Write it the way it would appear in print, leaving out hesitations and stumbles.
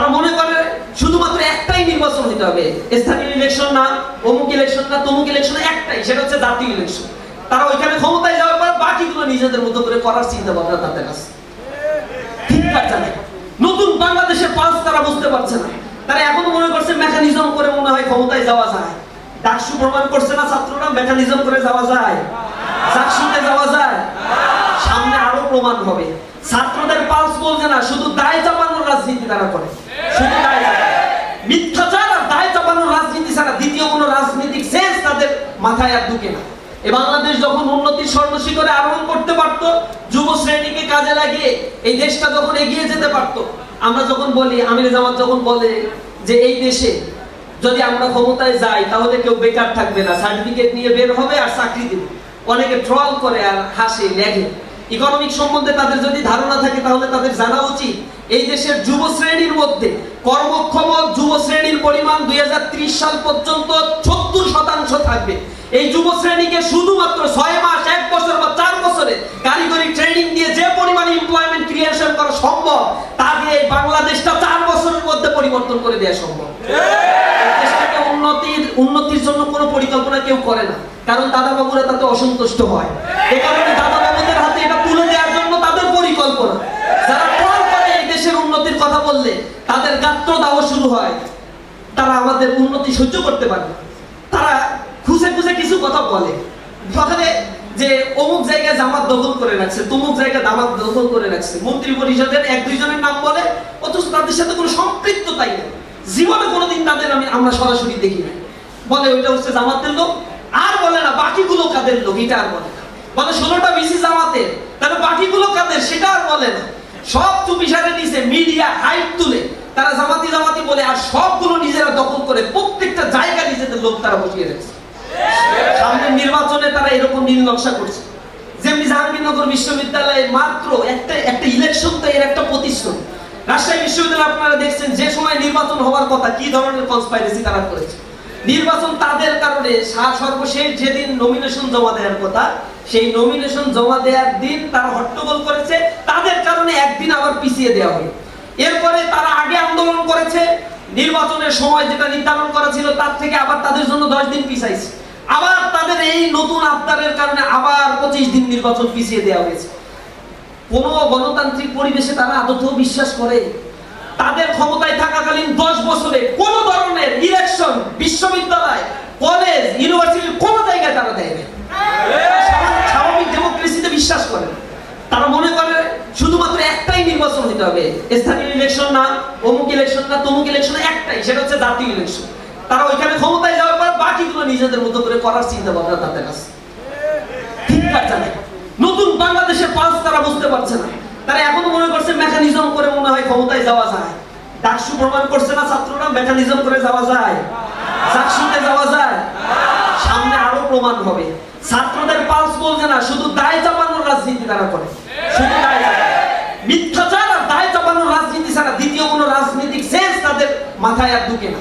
তারা মনে করে শুধুমাত্র একটাই নির্বাচন হতে হবে, স্থানীয় ইলেকশন না, অমুক ইলেকশন না, তমুক ইলেকশন, একটাই, সেটা হচ্ছে জাতীয় ইলেকশন। তারা ওইখানে ক্ষমতায় যাওয়ার পর বাকিগুলো নিজেদের মতো করে করার চিন্তা ভাবনা তাদের আছে। ঠিক আছে, নতুন বাংলাদেশের পালস তারা বুঝতে পারছে না। তারা এখনো মনে করছে মেকানিজম করে মনে হয় ক্ষমতায় যাওয়া যায়। ডাকসু প্রমাণ করছে না ছাত্ররা মেকানিজম করে যাওয়া যায়, ডাকসুতে যাওয়া যায়। সামনে আরো প্রমাণ হবে। ছাত্রদের পালস বলছে না, শুধু দায় চাপানোর রাজনীতি তারা করে, শুধু দায় মিথ্যাচার আর দায় চাপানোর রাজনীতি ছাড়া দ্বিতীয় কোনো রাজনৈতিক সেন্স তাদের মাথায় আর ঢুকে না। এই বাংলাদেশ যখন উন্নতির স্বর্ণশিখরে আরোহণ করতে পারতো, যুব শ্রেণীকে কাজে লাগিয়ে এই দেশটা যখন এগিয়ে যেতে পারতো, আমরা যখন বলি, আমির জামাত যখন বলে যে এই দেশে যদি আমরা ক্ষমতায় যাই তাহলে কেউ বেকার থাকবে না, সার্টিফিকেট নিয়ে বের হবে আর চাকরি দেবে, অনেকে ট্রল করে আর হাসে লেগে। ইকোনমিক সম্বন্ধে তাদের যদি ধারণা থাকে তাহলে তাদের জানা উচিত এই দেশের যুব শ্রেণীর মধ্যে কর্মক্ষম যুব শ্রেণীর পরিমাণ 2030 সাল পর্যন্ত 70% থাকবে। এই যুব শ্রেণীকে শুধুমাত্র 6 মাস, 1 বছর বা 4 বছরে কারিগরি ট্রেনিং দিয়ে যে পরিমাণে এমপ্লয়মেন্ট ক্রিয়েশন করা সম্ভব, তা দিয়ে বাংলাদেশটা 4 বছরের মধ্যে পরিবর্তন করে দেওয়া সম্ভব। দেশটাকে উন্নতির জন্য কোনো পরিকল্পনা কেউ করে না, কারণ দাদা বাবুরা তাতে অসন্তুষ্ট হয়। এই কারণে দাদা বাবুদের হাতে এটা তুলে দেওয়ার জন্য তাদের পরিকল্পনা। যারা ট্রল করে এই দেশের উন্নতির কথা বললে তাদের গাত্রদাহ শুরু হয়। তারা আমাদের উন্নতি সহ্য করতে পারে না। তারা খুঁজে খুঁজে কিছু কথা বলে, সকালে যে অমুক জায়গায় জামাত দখল করে রাখছে, তমুক জায়গায় জামাত দখল করে রাখছে, মন্ত্রী পরিষদের 1-2 জনের নাম বলে, অথচ তাদের সাথে কোনো সম্পৃক্ততাই নেই। জীবনে কোনোদিন তাদের আমরা সরাসরি দেখি না। বলে ওইটা হচ্ছে জামাতের লোক, আর বলে না বাকিগুলো কাদের লোক, এটা আর বলে না। বলে 16টা বিসি জামাতের, তাহলে বাকিগুলো কাদের সেটা আর বলে না। সব চুপিসারে নিচে মিডিয়া হাইপ তুলে তারা জামাতি জামাতি বলে, আর সবগুলো নিজেরা দখল করে প্রত্যেকটা জায়গা নিজেদের লোক তারা বসিয়ে রেখেছে। সামনের নির্বাচনে তারা এরকম নীল নকশা করছে। যেমনি জাহাঙ্গীরনগর বিশ্ববিদ্যালয়ে মাত্র একটা ইলেকশন, তো এর একটা প্রতিষ্ঠান। রাজশাহী বিশ্ববিদ্যালয়ে আপনারা দেখছেন যে সময় নির্বাচন হওয়ার কথা কি ধরনের কনস্পাইরেসি তারা করেছে। নির্বাচন তাদের কারণে সর্বশেষ যেদিন নমিনেশন জমা দেওয়ার কথা, সেই নমিনেশন জমা দেওয়ার দিন তারা হট্টগোল করেছে, তাদের কারণে একদিন আবার পিছিয়ে দেওয়া হয়। এরপরে তারা আগে আন্দোলন করেছে, নির্বাচনের সময় যেটা নির্ধারণ করা ছিল তার থেকে আবার তাদের জন্য 10 দিন পিছাইছে। আবার তাদের এই নতুন আবদারের কারণে আবার 25 দিন নির্বাচন পিছিয়ে দেওয়া হয়েছে। কোন গণতান্ত্রিক পরিবেশে তারা আদতেও বিশ্বাস করে? তাদের ক্ষমতায় থাকাকালীন 10 বছরে কোন ধরনের ইলেকশন বিশ্ববিদ্যালয়, কলেজ, ইউনিভার্সিটির কোন জায়গায় তারা দেয় না। স্বাভাবিক ডেমোক্রেসিতে বিশ্বাস করে। তারা মনে করে শুধুমাত্র একটাই নির্বাচন হতে হবে, স্থানীয় ইলেকশন না, অমুক ইলেকশন না, তমুক ইলেকশন, একটাই, সেটা হচ্ছে জাতীয় ইলেকশন। তারা ওইখানে ক্ষমতায় যাওয়ার পর বাকিগুলো নিজেদের মতো করে করার চিন্তা ভাবনা তাদের আছে। ঠিক আছে, নতুন বাংলাদেশের পালস তারা বুঝতে পারছে না। তারা এখনো মনে করছে মেকানিজম করে মনে হয় ক্ষমতায় যাওয়া যায়। ডাকসু প্রমাণ করছে না ছাত্ররা মেকানিজম করে যাওয়া যায়, ডাকসুতে যাওয়া যায়। সামনে আরো প্রমাণ হবে। ছাত্রদের পালস বলছে না, শুধু দায় চাপানোর রাজনীতি তারা করে, শুধু দায় মিথ্যাচার আর দায় চাপানোর রাজনীতি ছাড়া দ্বিতীয় কোনো রাজনৈতিক সেন্স তাদের মাথায় আর ঢুকে না।